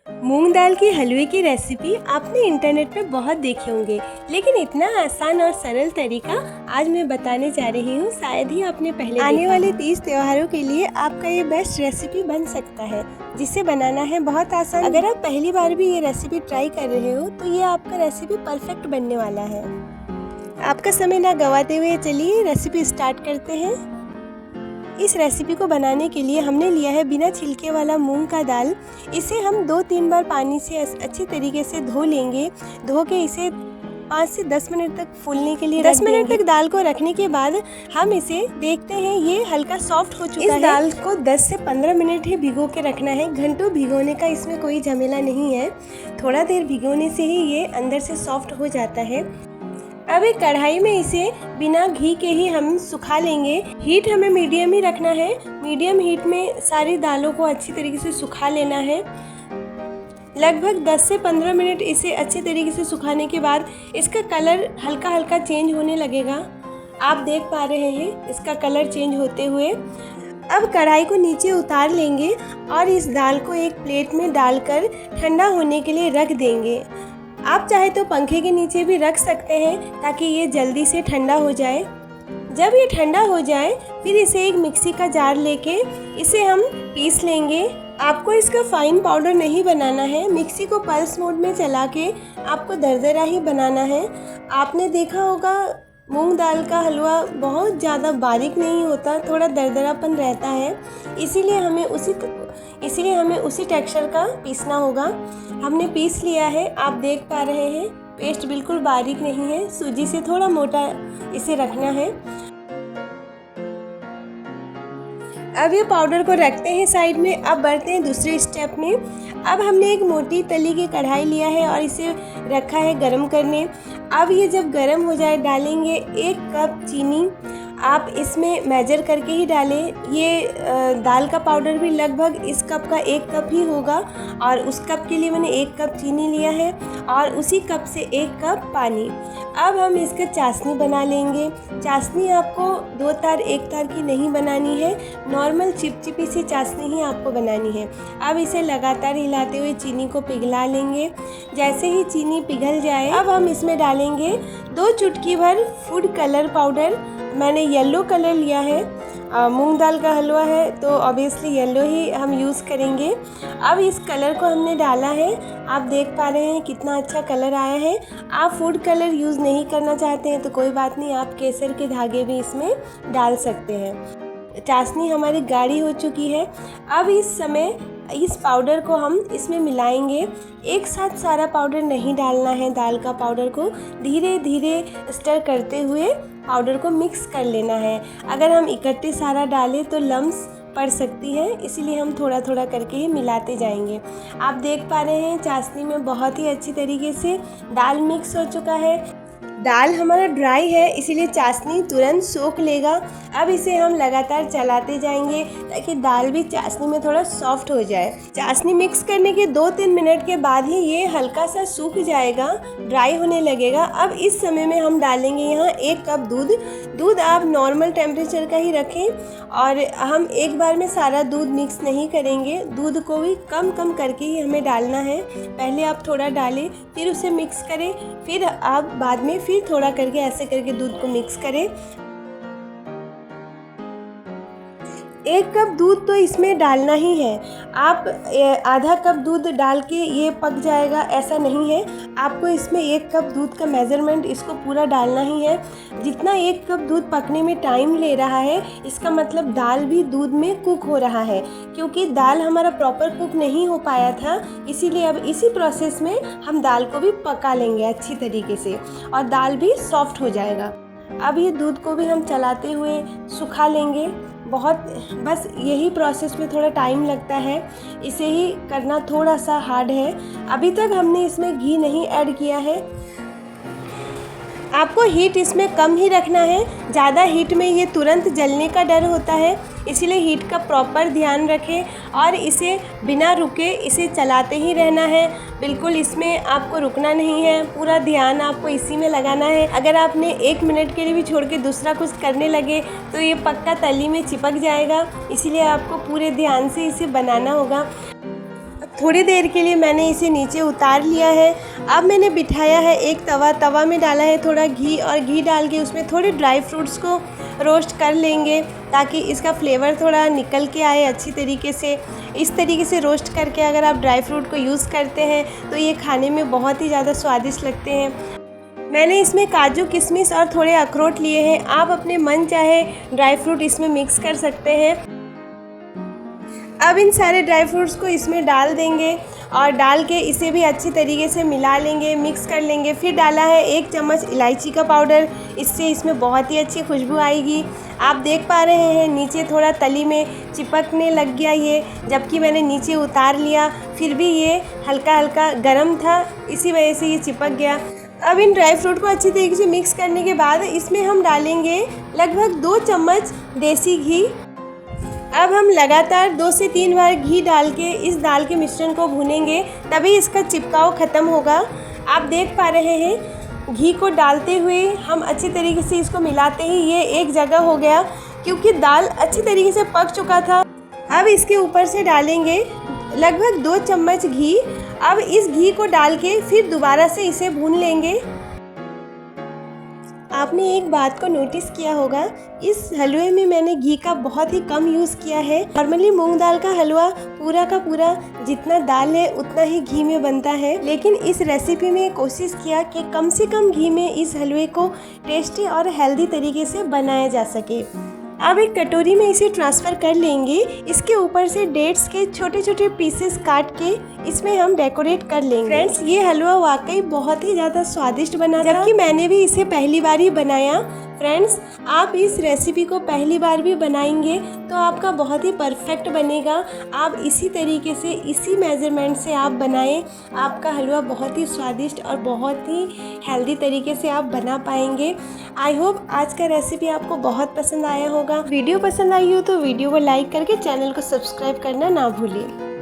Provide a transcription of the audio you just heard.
मूंग दाल की हलवे की रेसिपी आपने इंटरनेट पे बहुत देखे होंगे, लेकिन इतना आसान और सरल तरीका आज मैं बताने जा रही हूँ। शायद ही आपने पहले आने वाले 30 त्योहारों के लिए आपका ये बेस्ट रेसिपी बन सकता है, जिसे बनाना है बहुत आसान। अगर आप पहली बार भी ये रेसिपी ट्राई कर रहे हो तो ये आपका रेसिपी परफेक्ट बनने वाला है। आपका समय ना गवाते हुए चलिए रेसिपी स्टार्ट करते हैं। इस रेसिपी को बनाने के लिए हमने लिया है बिना छिलके वाला मूंग का दाल। इसे हम 2-3 बार पानी से अच्छी तरीके से धो लेंगे। धो के इसे 5 से 10 मिनट तक फूलने के लिए 10 मिनट तक दाल को रखने के बाद हम इसे देखते हैं, ये हल्का सॉफ्ट हो चुका है। इस दाल को 10 से 15 मिनट ही भिगो के रखना है। घंटों भिगोने का इसमें कोई झमेला नहीं है। थोड़ा देर भिगोने से ही ये अंदर से सॉफ्ट हो जाता है। अब एक कढ़ाई में इसे बिना घी के ही हम सुखा लेंगे। हीट हमें मीडियम ही रखना है। मीडियम हीट में सारी दालों को अच्छी तरीके से सुखा लेना है। लगभग 10 से 15 मिनट इसे अच्छे तरीके से सुखाने के बाद इसका कलर हल्का हल्का चेंज होने लगेगा। आप देख पा रहे हैं इसका कलर चेंज होते हुए। अब कढ़ाई को नीचे उतार लेंगे और इस दाल को एक प्लेट में डालकर ठंडा होने के लिए रख देंगे। आप चाहे तो पंखे के नीचे भी रख सकते हैं ताकि ये जल्दी से ठंडा हो जाए। जब ये ठंडा हो जाए फिर इसे एक मिक्सी का जार लेके इसे हम पीस लेंगे। आपको इसका फाइन पाउडर नहीं बनाना है। मिक्सी को पल्स मोड में चला के आपको दरदरा ही बनाना है। आपने देखा होगा मूंग दाल का हलवा बहुत ज़्यादा बारीक नहीं होता, थोड़ा दरदरापन रहता है। इसीलिए हमें उसी टेक्सचर का पीसना होगा। हमने पीस लिया है, आप देख पा रहे हैं पेस्ट बिल्कुल बारीक नहीं है। सूजी से थोड़ा मोटा इसे रखना है। अब ये पाउडर को रखते हैं साइड में। अब बढ़ते हैं दूसरे स्टेप में। अब हमने एक मोटी तली की कढ़ाई लिया है और इसे रखा है गरम करने। अब ये जब गरम हो जाए डालेंगे 1 कप चीनी। आप इसमें मेजर करके ही डालें। ये दाल का पाउडर भी लगभग इस कप का 1 कप ही होगा और उस कप के लिए मैंने 1 कप चीनी लिया है और उसी कप से 1 कप पानी। अब हम इसका चाशनी बना लेंगे। चाशनी आपको 2 तार 1 तार की नहीं बनानी है, नॉर्मल चिपचिपी सी चाशनी ही आपको बनानी है। अब इसे लगातार हिलाते हुए चीनी को पिघला लेंगे। जैसे ही चीनी पिघल जाए अब हम इसमें डालेंगे 2 चुटकी भर फूड कलर पाउडर। मैंने येलो कलर लिया है। मूंग दाल का हलवा है तो ऑब्वियसली येलो ही हम यूज़ करेंगे। अब इस कलर को हमने डाला है। आप देख पा रहे हैं कितना अच्छा कलर आया है। आप फूड कलर यूज़ नहीं करना चाहते हैं तो कोई बात नहीं, आप केसर के धागे भी इसमें डाल सकते हैं। चाशनी हमारी गाढ़ी हो चुकी है। अब इस समय इस पाउडर को हम इसमें मिलाएंगे। एक साथ सारा पाउडर नहीं डालना है। दाल का पाउडर को धीरे धीरे स्टर करते हुए पाउडर को मिक्स कर लेना है। अगर हम इकट्ठे सारा डालें तो लम्स पड़ सकती है, इसीलिए हम थोड़ा थोड़ा करके ही मिलाते जाएंगे। आप देख पा रहे हैं चाशनी में बहुत ही अच्छी तरीके से दाल मिक्स हो चुका है। दाल हमारा ड्राई है इसीलिए चाशनी तुरंत सोख लेगा। अब इसे हम लगातार चलाते जाएंगे ताकि दाल भी चाशनी में थोड़ा सॉफ्ट हो जाए। चाशनी मिक्स करने के 2-3 मिनट के बाद ही ये हल्का सा सूख जाएगा, ड्राई होने लगेगा। अब इस समय में हम डालेंगे यहाँ 1 कप दूध। दूध आप नॉर्मल टेम्परेचर का ही रखें और हम एक बार में सारा दूध मिक्स नहीं करेंगे। दूध को भी कम कम करके ही हमें डालना है। पहले आप थोड़ा डालें, फिर उसे मिक्स करें, फिर आप बाद में फिर थोड़ा करके ऐसे करके दूध को मिक्स करें। 1 कप दूध तो इसमें डालना ही है। आप आधा कप दूध डाल के ये पक जाएगा ऐसा नहीं है। आपको इसमें 1 कप दूध का मेज़रमेंट इसको पूरा डालना ही है। जितना 1 कप दूध पकने में टाइम ले रहा है इसका मतलब दाल भी दूध में कुक हो रहा है, क्योंकि दाल हमारा प्रॉपर कुक नहीं हो पाया था। इसीलिए अब इसी प्रोसेस में हम दाल को भी पका लेंगे अच्छी तरीके से और दाल भी सॉफ्ट हो जाएगा। अब ये दूध को भी हम चलाते हुए सुखा लेंगे। बस यही प्रोसेस में थोड़ा टाइम लगता है, इसे ही करना थोड़ा सा हार्ड है। अभी तक हमने इसमें घी नहीं ऐड किया है। आपको हीट इसमें कम ही रखना है। ज़्यादा हीट में ये तुरंत जलने का डर होता है, इसीलिए हीट का प्रॉपर ध्यान रखें और इसे बिना रुके इसे चलाते ही रहना है। बिल्कुल इसमें आपको रुकना नहीं है, पूरा ध्यान आपको इसी में लगाना है। अगर आपने 1 मिनट के लिए भी छोड़ के दूसरा कुछ करने लगे तो ये पक्का तली में चिपक जाएगा, इसीलिए आपको पूरे ध्यान से इसे बनाना होगा। थोड़ी देर के लिए मैंने इसे नीचे उतार लिया है। अब मैंने बिठाया है एक तवा में डाला है थोड़ा घी, और घी डाल के उसमें थोड़े ड्राई फ्रूट्स को रोस्ट कर लेंगे ताकि इसका फ्लेवर थोड़ा निकल के आए अच्छी तरीके से। इस तरीके से रोस्ट करके अगर आप ड्राई फ्रूट को यूज़ करते हैं तो ये खाने में बहुत ही ज़्यादा स्वादिष्ट लगते हैं। मैंने इसमें काजू, किशमिश और थोड़े अखरोट लिए हैं। आप अपने मन चाहे ड्राई फ्रूट इसमें मिक्स कर सकते हैं। अब इन सारे ड्राई फ्रूट्स को इसमें डाल देंगे और डाल के इसे भी अच्छी तरीके से मिला लेंगे, मिक्स कर लेंगे। फिर डाला है 1 चम्मच इलायची का पाउडर, इससे इसमें बहुत ही अच्छी खुशबू आएगी। आप देख पा रहे हैं नीचे थोड़ा तली में चिपकने लग गया ये, जबकि मैंने नीचे उतार लिया, फिर भी ये हल्का हल्का गर्म था, इसी वजह से ये चिपक गया। अब इन ड्राई फ्रूट को अच्छी तरीके से मिक्स करने के बाद इसमें हम डालेंगे लगभग 2 चम्मच देसी घी। अब हम लगातार 2 से 3 बार घी डाल के इस दाल के मिश्रण को भूनेंगे, तभी इसका चिपकाव ख़त्म होगा। आप देख पा रहे हैं घी को डालते हुए हम अच्छी तरीके से इसको मिलाते ही ये एक जगह हो गया, क्योंकि दाल अच्छी तरीके से पक चुका था। अब इसके ऊपर से डालेंगे लगभग 2 चम्मच घी। अब इस घी को डाल के फिर दोबारा से इसे भून लेंगे। आपने एक बात को नोटिस किया होगा, इस हलवे में मैंने घी का बहुत ही कम यूज़ किया है। नॉर्मली मूंग दाल का हलवा पूरा का पूरा जितना दाल है उतना ही घी में बनता है, लेकिन इस रेसिपी में कोशिश किया कि कम से कम घी में इस हलवे को टेस्टी और हेल्दी तरीके से बनाया जा सके। अब एक कटोरी में इसे ट्रांसफ़र कर लेंगे। इसके ऊपर से डेट्स के छोटे छोटे पीसेस काट के इसमें हम डेकोरेट कर लेंगे। फ्रेंड्स, ये हलवा वाकई बहुत ही ज़्यादा स्वादिष्ट बना था, जबकि मैंने भी इसे पहली बार ही बनाया। फ्रेंड्स, आप इस रेसिपी को पहली बार भी बनाएंगे तो आपका बहुत ही परफेक्ट बनेगा। आप इसी तरीके से, इसी मेज़रमेंट से आप बनाएं, आपका हलवा बहुत ही स्वादिष्ट और बहुत ही हेल्दी तरीके से आप बना पाएंगे। आई होप आज का रेसिपी आपको बहुत पसंद आया होगा। वीडियो पसंद आई हो तो वीडियो को लाइक करके चैनल को सब्सक्राइब करना ना भूलें।